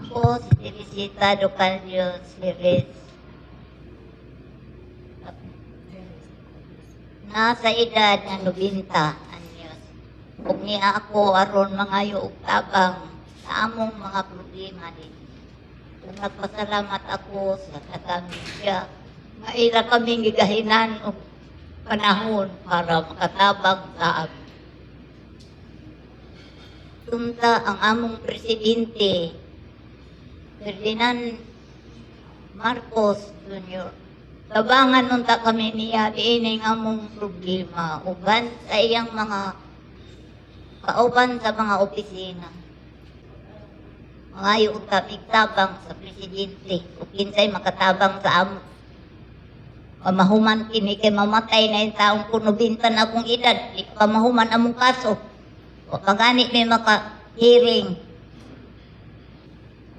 Ako, si Teresita Docalio Siris. Nasa edad na 90 anyos. Kung niya ako aron mga yuog tabang sa among mga problema din. Kung nagpasalamat ako sa taga-media, maila kaming gigahinan o panahon para makatabang sa amin. Tumta ang among presidente, Ferdinand Marcos Jr. Tabangan nunta kami niya diining among problema uban sa iyang mga kauban sa mga opisina. Mga yung tabang sa presidente o kinsay makatabang sa amo. Pamahuman kini kay mamatay na yung taong kunubintan akong edad. Di pamahuman among kaso. O pagani may maka-hearing.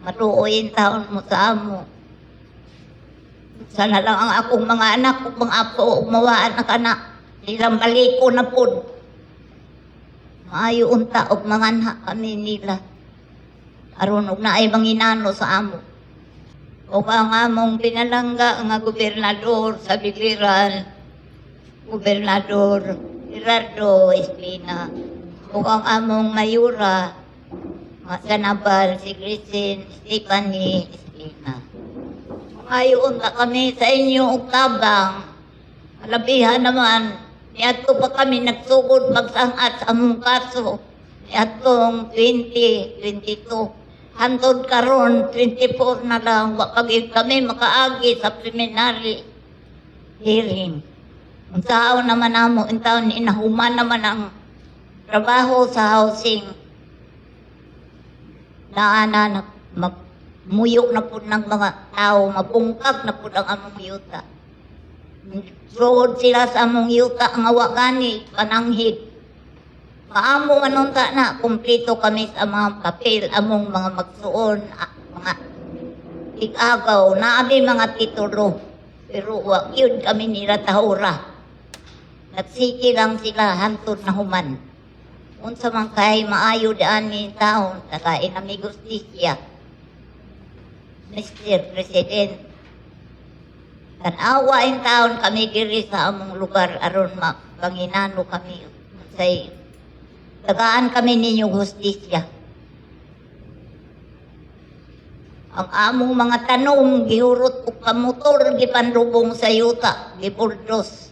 Matuoy yung taon mo sa amo. Sana lang ang akong mga anak o mga apo o mawaan ang anak. Nilang baliko na po. Maayo unta o manganha kami nila. Aron og naay manginano sa amo. O ang among pinalangga nga gobernador sa Biliran, Gobernador Gerardo Espina. O ang among mayura, nga Sanabal, si Christine Stephanie Espina. Ngayon na kami sa inyo og tabang. Alabihan naman, niadto pa kami nagsugod magsangat sa among kaso. Niadtong 2022. Hantod karon 24 na lang. Pag kami makaagi sa preliminary hearing. Ang tao naman namo, ang tao ni inahuman naman ang trabaho sa housing. Na muyok na po ng mga tao, mapungkag na po ang among yuta. Suod sila sa among yuta, ang awagani, pananghid. Maamo manunta na, kumplito kami sa mga papel, among mga magsuon, mga tig-agaw, naabi mga titulo. Pero wag yun kami nila tahura. Nagsiki lang sila, hantod na human. Unsa man kay maayo daan ni taon, tagain na may justisya. Mr. President, tanawa in taon kami diri sa among lugar aron mapanginano kami say tagaan kami ninyo hustisya. Ang among mga tanom gihurot og pamotor gipanlubong sa yuta, gipuldos.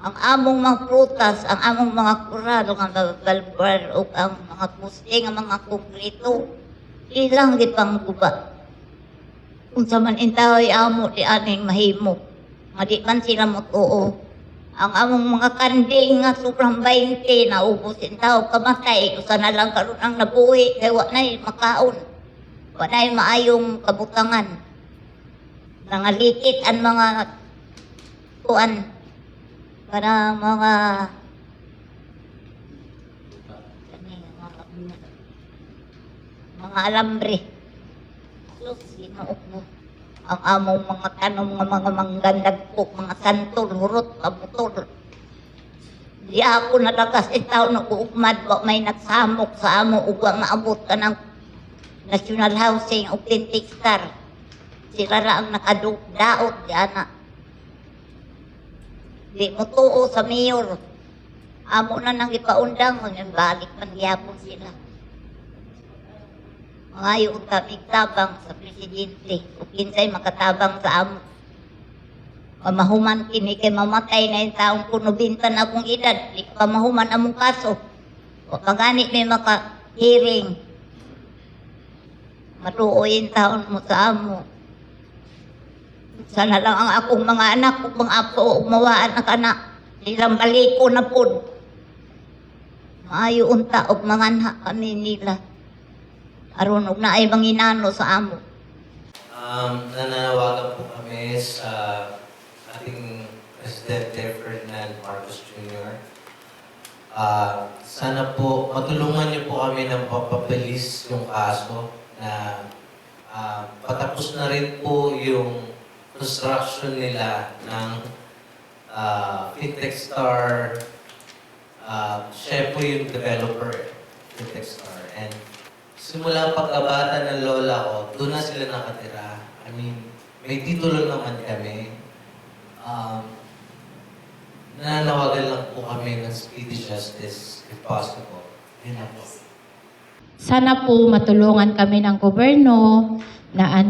Ang among mga prutas, ang among mga kural, ang balbar o ang mga poste, ang mga konkrito, ilang gipangguba. Kung sa man intahoy amo di aning mahimo, madi man sila mutuo. Ang among mga kanding nga sobrang 20 na ubos intaw kamatay, usa na lang karon ang nabuhi kay wa nay makaon. Wa nay maayong kabutangan. Nangalikit ang mga kuan para mga alambre. Sinuok mo. Ang among mga tanong nga mga manggandag po, mga santol, hurot, kabutol. Di ako nalagas itaw na uugmad, wa may nagsamok sa amo, ug wa maabot ka ng National Housing, Authentic Star. Sila ra ang nakadaot, di ana. Di mo tuo sa mayor. Amo na nang ipaundang, balik man gyapon sila. Ngayon kami tabang sa presidente o kinsay makatabang sa amo. Pamahuman kini kay mamatay na yung taong kunubintan akong edad. Di pamahuman among kaso. O pagani may maka-hearing. Matuoy yung taon mo sa amo. Sana lang ang akong mga anak o mga apo o mawaan ang anak. Nilang baliko na po. Maayo unta o manganha kami nila. Aron og naay manginano sa amo. Nananawagan po kami sa ating Presidente Ferdinand Marcos Jr. Sana po matulungan niyo po kami ng papabilis yung kaso na patapos na rin po yung construction nila ng Fintech Star. Siya po yung developer, Fintech Star. And simula pagkabata ng lola ko, doon na sila nakatira. I mean, may titulo naman kami. Nananawagan lang po kami ng speedy justice if possible. Yun na po. Sana po matulungan kami ng gobyerno na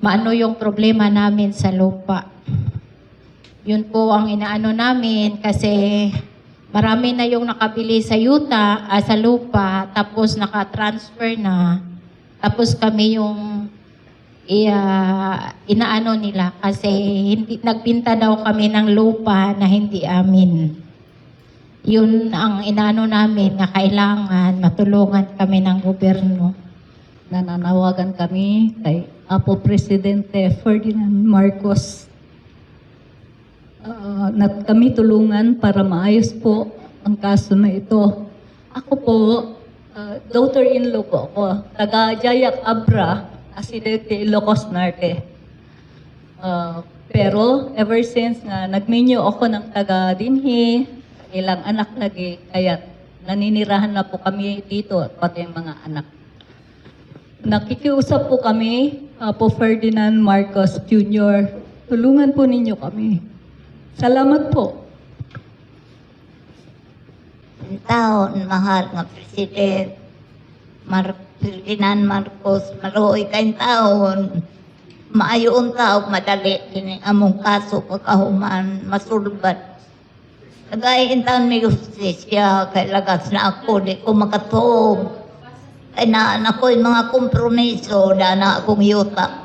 maano yung problema namin sa lupa. Yun po ang inaano namin kasi marami na yung nakabili sa sa lupa, tapos naka-transfer na. Tapos kami yung inaano nila kasi nagbinta daw kami ng lupa na hindi amin. Yun ang inaano namin na kailangan matulungan kami ng gobyerno. Nananawagan kami kay Apo Presidente Ferdinand Marcos na kami tulungan para maayos po ang kaso na ito. Ako po, daughter-in-law po ako, taga Jayak Abra, Asidete, Ilocos Norte. Pero ever since nga nagminyo ako ng taga Dinhi, ilang anak lagi, kaya naninirahan na po kami dito, pati yung mga anak. Nakikiusap po kami, Apo Ferdinand Marcos Jr. Tulungan po ninyo kami. Salamat po. Ang taon, mahal nga President Ferdinand Marcos, maluoy kayong taon. Maayoon tao, madali din among kaso pagkahuman, masulbat. Kagayin taon may justisya, kay lagas na ako, di ko makatuog. Kaya na ako'y mga kompromiso, na akong yuta.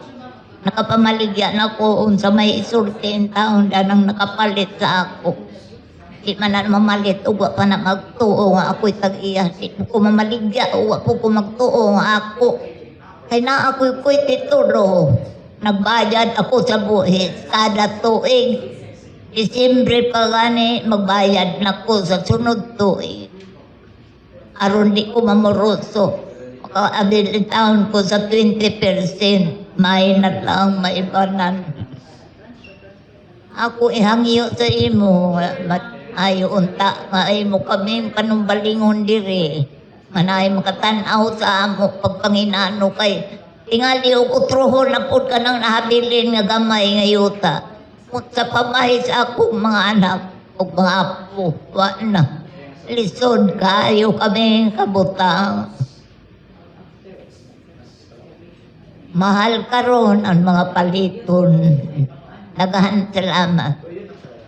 Nakapamaligyan ako sa may isultin taon, nang nakapalit sa ako. Di man na mamalit, uwa pa na magtuo nga ako'y tag-iya. Di ko mamaligya, uwa po ko magtuo nga ako. Kaya na ako'y titulo. Nagbayad ako sa buhis kada tuig. Disyembre pa gani, magbayad na ko sa sunod tuig. Aron di ko mamuruso. Makaabil taon ko sa 20%. May na lang maibanan. Ako ihangyo sa imo. Ayo unta, maayo mo kami panumbalingon diri. Manay makatanaw sa amo pagpanginano kay tingali og utrohon na pud ka nang nahabilin nga gamay nga yuta. Sa pamahis akong mga anak ug mga apo, wa na. Lisod kayo kami kabutang. Mahal karon ang mga paliton. Daghan salamat.